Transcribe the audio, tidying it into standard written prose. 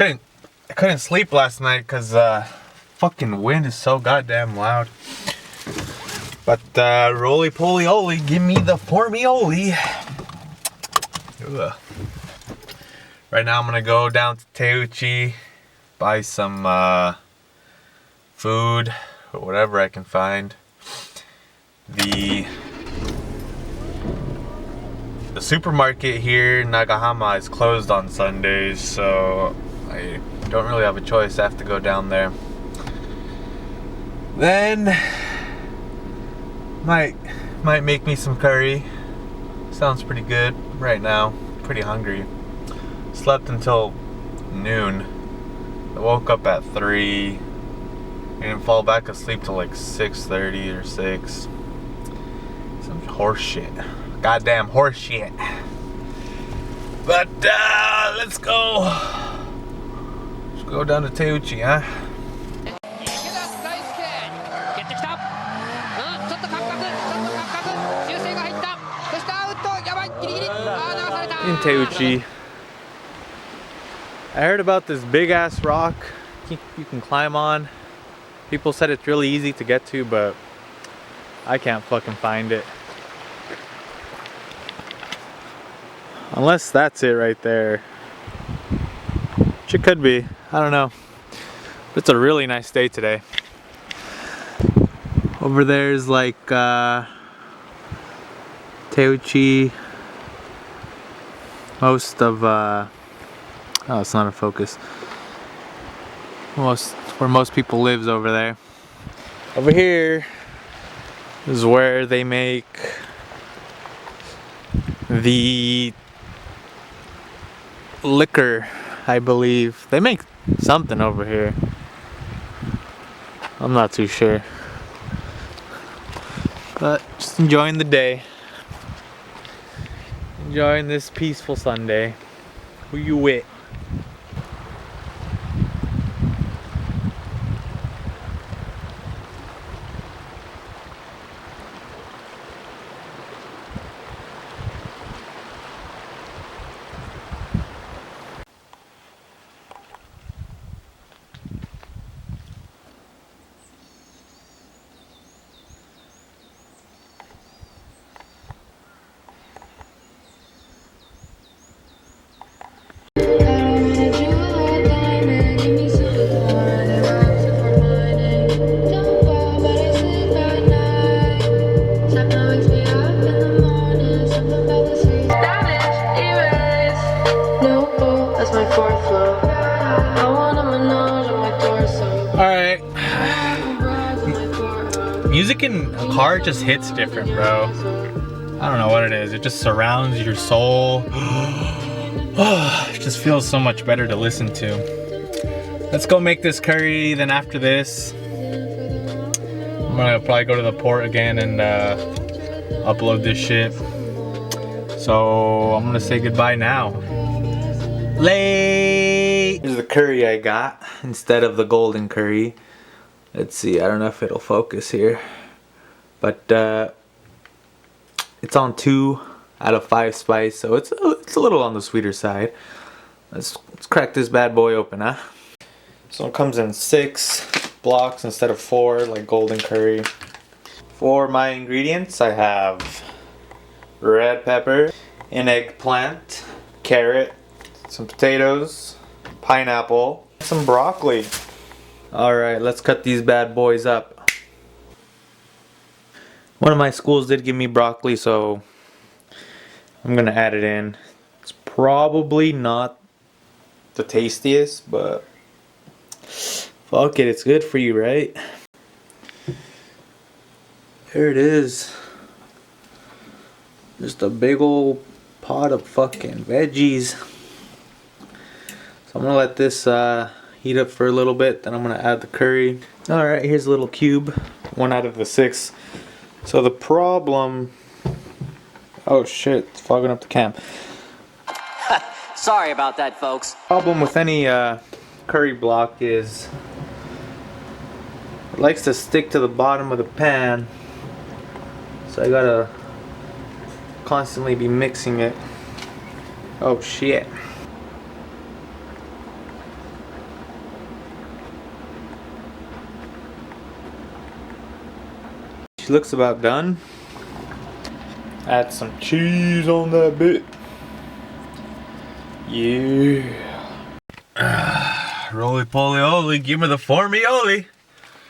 I couldn't sleep last night because fucking wind is so goddamn loud. But roly poly oly, give me the formioli. Ugh. Right now I'm gonna go down to Teuchi, buy some food or whatever I can find. The supermarket here in Nagahama is closed on Sundays, so I don't really have a choice. I have to go down there. Then might make me some curry. Sounds pretty good right now. Pretty hungry. Slept until noon. I woke up at 3 and fall back asleep till like 6:30 or 6. Some horse shit. Goddamn horse shit. But let's go. Let's go down to Teuchi, huh? In Teuchi. I heard about this big ass rock you can climb on. People said it's really easy to get to, but I can't fucking find it. Unless that's it right there. Which it could be. I don't know. It's a really nice day today. Over there's like Teuchi. Most of oh, it's not a focus. Where most people lives over there. Over here is where they make the liquor, I believe. They make something over here. I'm not too sure. But just enjoying the day. Enjoying this peaceful Sunday. Who you with? Alright. Music in a car just hits different, bro. I don't know what it is. It just surrounds your soul. It just feels so much better to listen to. Let's go make this curry. Then after this, I'm gonna probably go to the port again and upload this shit. So I'm gonna say goodbye now. Late. Here's the curry I got instead of the golden curry. Let's see. I don't know if it'll focus here, but it's on 2 out of 5 spice, so it's a little on the sweeter side. Let's crack this bad boy open, huh? So it comes in 6 blocks instead of 4 like golden curry. For my ingredients, I have red pepper, an eggplant, carrot, some potatoes, pineapple, some broccoli. Alright, let's cut these bad boys up. One of my schools did give me broccoli, so I'm gonna add it in. It's probably not the tastiest, but fuck it, it's good for you, right? There it is. Just a big old pot of fucking veggies. So I'm gonna let this heat up for a little bit, then I'm gonna add the curry. Alright, here's a little cube, 1 out of the 6. So the problem, oh shit, it's fogging up the cam. Sorry about that, folks. Problem with any curry block is it likes to stick to the bottom of the pan, so I gotta constantly be mixing it. Oh shit. looks about done. Add some cheese on that bit. Yeah. Roly poly oly, give me the formioli.